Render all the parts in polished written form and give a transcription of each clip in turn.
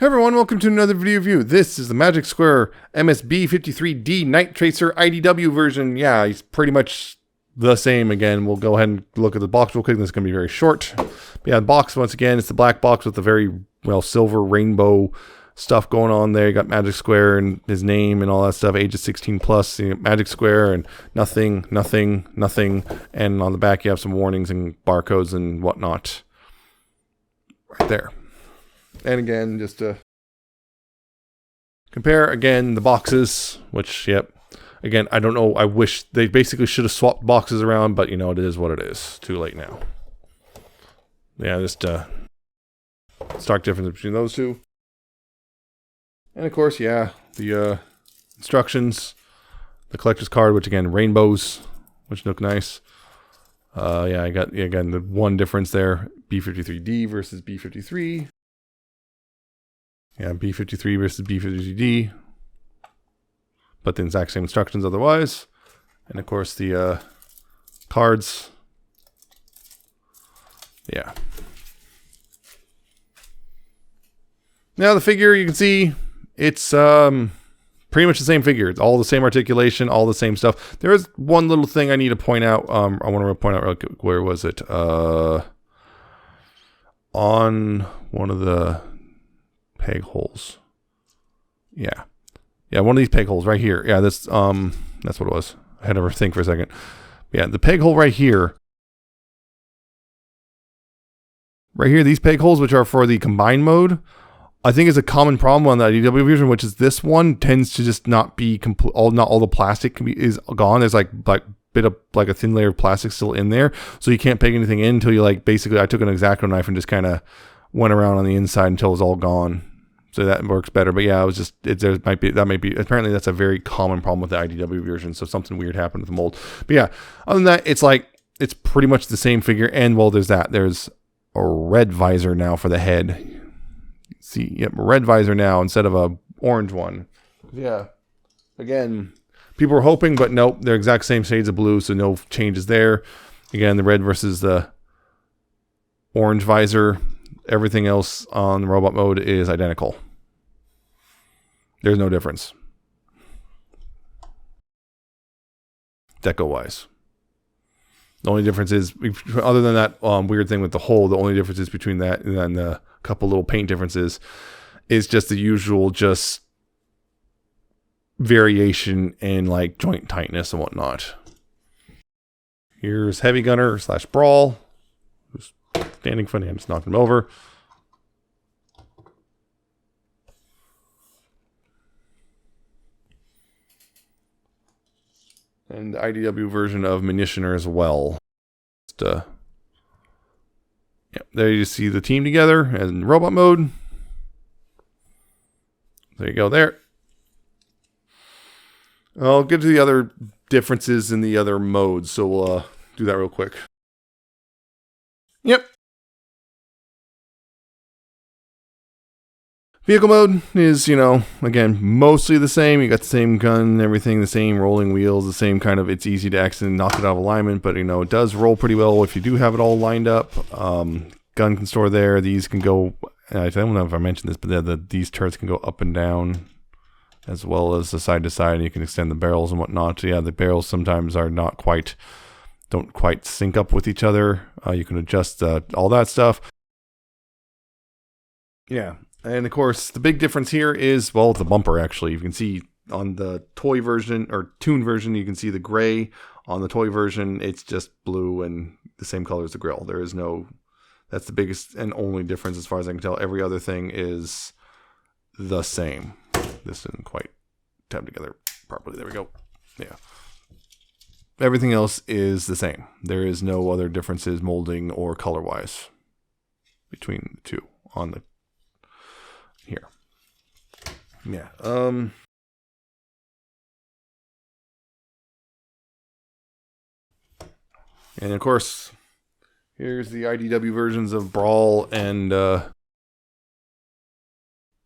Hey everyone, welcome to another video review. This is the Magic Square MS-B53D Night Tracer IDW version. Yeah, he's pretty much the same again. We'll go ahead and look at the box real quick. This is going to be very short. But yeah, the box, once again, it's the black box with the very, silver rainbow stuff going on there. You got Magic Square and his name and all that stuff. Ages 16 plus, Magic Square and nothing. And on the back, you have some warnings and barcodes and whatnot. Right there. And again, just to compare, again, the boxes, which, again, I don't know. I wish they basically should have swapped boxes around, but, it is what it is. Too late now. Yeah, just stark difference between those two. And, of course, the instructions, the collector's card, which, again, rainbows, which look nice. I got, again, the one difference there, B53D versus B53. Yeah, B53 versus B53D, but the exact same instructions otherwise. And of course the cards. Yeah. Now the figure, you can see it's pretty much the same figure. It's all the same articulation, all the same stuff. There is one little thing I need to point out. I want to point out real quick. Where was it? On one of the peg holes. Yeah, one of these peg holes right here. Yeah, that's what it was. I had to think for a second. Yeah, the peg hole right here. Right here, these peg holes, which are for the combined mode, I think is a common problem on the IDW version, which is this one tends to just not be complete. Not all the plastic is gone. There's like bit of like a thin layer of plastic still in there, so you can't peg anything in until you basically. I took an X-Acto knife and just kind of went around on the inside until it was all gone. So that works better. But yeah, it was just, apparently that's a very common problem with the IDW version. So something weird happened with the mold. But yeah, other than that, it's pretty much the same figure. And there's a red visor now for the head. See, yep, a red visor now instead of a orange one. Yeah. Again, people were hoping, but nope, they're exact same shades of blue. So no changes there. Again, the red versus the orange visor. Everything else on robot mode is identical. There's no difference. Deco-wise. The only difference is, other than that weird thing with the hole, the only difference is between that and then the couple little paint differences is just the usual just variation in joint tightness and whatnot. Here's Heavy Gunner / Brawl. Standing funny, I'm just knocking him over. And the IDW version of Munitioner as well. Just, there you see the team together in robot mode. There you go there. I'll get to the other differences in the other modes, so we'll do that real quick. Yep. Vehicle mode is, again, mostly the same. You got the same gun, everything, the same rolling wheels, the same kind of, it's easy to accidentally knock it out of alignment, but, it does roll pretty well if you do have it all lined up. Gun can store there. These can go, I don't know if I mentioned this, but these turrets can go up and down as well as the side to side. And you can extend the barrels and whatnot. So yeah, the barrels sometimes are don't quite sync up with each other. You can adjust all that stuff. Yeah. And of course, the big difference here is, the bumper actually. You can see on the toy version or tune version, you can see the gray. On the toy version, it's just blue and the same color as the grill. There is no, that's the biggest and only difference as far as I can tell. Every other thing is the same. This didn't quite tab together properly. There we go. Yeah. Everything else is the same. There is no other differences molding or color-wise between the two on the here. Yeah. And of course, here's the IDW versions of Brawl and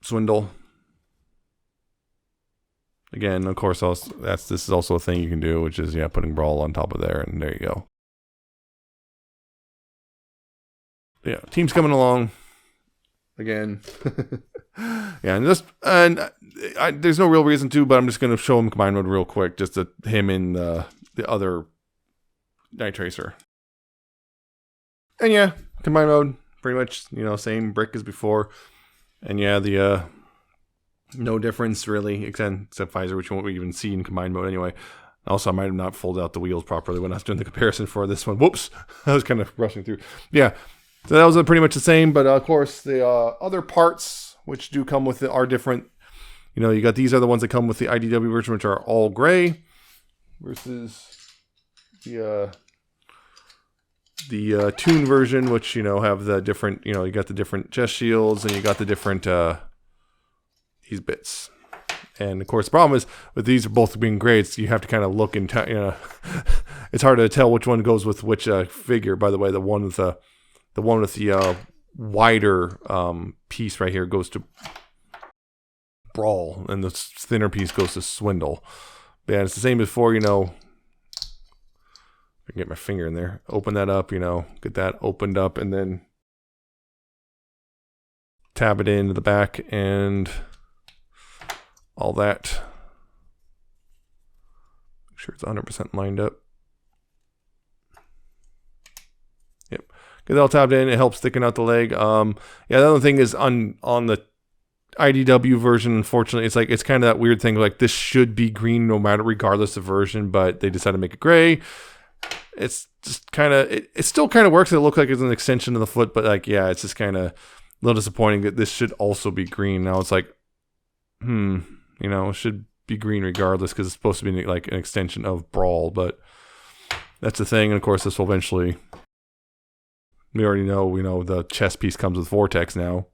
Swindle. Again, of course, this is also a thing you can do, which is putting Brawl on top of there, and there you go. Yeah, team's coming along. again. Yeah, there's no real reason to, but I'm just gonna show him combined mode real quick, just him in the other Night Tracer. And yeah, combined mode, pretty much, same brick as before. And yeah, the no difference really, except Pfizer, which you won't even see in combined mode anyway. Also, I might have not folded out the wheels properly when I was doing the comparison for this one. Whoops, I was kind of rushing through. Yeah, so that was pretty much the same, but of course the other parts which do come with it are different. You got these are the ones that come with the IDW version, which are all gray, versus the Tune version, which have the different. You got the different chest shields, and you got the different these bits. And of course, the problem is with these both being gray, you have to kind of look and it's hard to tell which one goes with which figure. By the way, the one with the wider piece right here goes to Brawl, and the thinner piece goes to Swindle. But yeah, it's the same before. I can get my finger in there, open that up. Get that opened up, and then tab it into the back and all that. Make sure it's 100% lined up. Yep. Get it all tabbed in. It helps thicken out the leg. Yeah, the other thing is on the IDW version, unfortunately, it's kind of that weird thing. Like, this should be green regardless of version, but they decided to make it gray. It's just kind of, it still kind of works. It looks like it's an extension of the foot, but yeah, it's just kind of a little disappointing that this should also be green. Now it's like, it should be green regardless because it's supposed to be like an extension of Brawl, but that's the thing. And of course, this will eventually, we already know, the chest piece comes with Vortex now.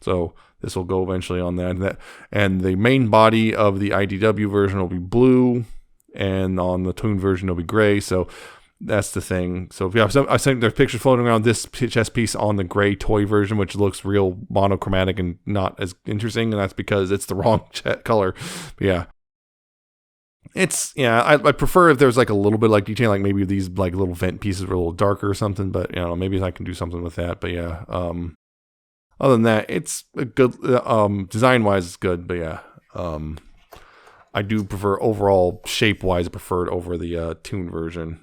So this will go eventually on that. And the main body of the IDW version will be blue, and on the Tune version it'll be gray. So that's the thing. So yeah, I think there's pictures floating around this chest piece on the gray toy version, which looks real monochromatic and not as interesting, and that's because it's the wrong color. But yeah, I prefer if there's like a little bit like detail, like maybe these like little vent pieces were a little darker or something. But maybe I can do something with that. But yeah, other than that, it's a good design wise, it's good. But yeah, I do prefer overall shape wise, I prefer it over the Tune version.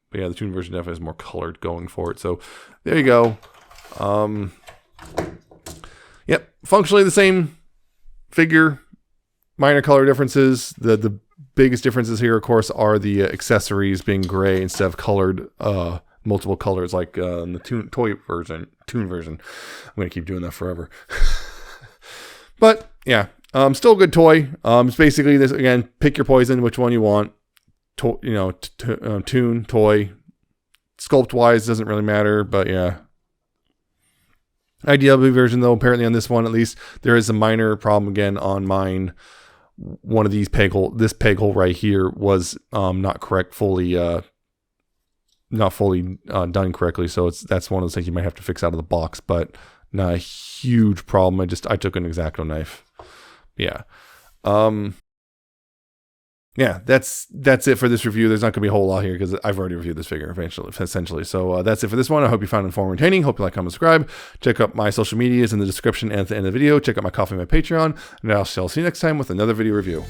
But yeah, the Tune version definitely is more colored going for it. So there you go. Yep, functionally the same figure, minor color differences. The biggest differences here, of course, are the accessories being gray instead of colored, multiple colors like in the Tune version. I'm gonna keep doing that forever. But yeah, still a good toy. It's basically this again. Pick your poison, which one you want. Tune, toy, sculpt wise doesn't really matter, but yeah. IDW version though, apparently on this one at least, there is a minor problem again on mine. One of these this peg hole right here was not fully done correctly, so that's one of those things you might have to fix out of the box, but not a huge problem. I took an X-Acto knife. Yeah. Yeah, that's it for this review. There's not going to be a whole lot here because I've already reviewed this figure essentially. So that's it for this one. I hope you found it informative and entertaining. Hope you like, comment, subscribe. Check out my social medias in the description and at the end of the video. Check out my Coffee and my Patreon. And I shall see you next time with another video review.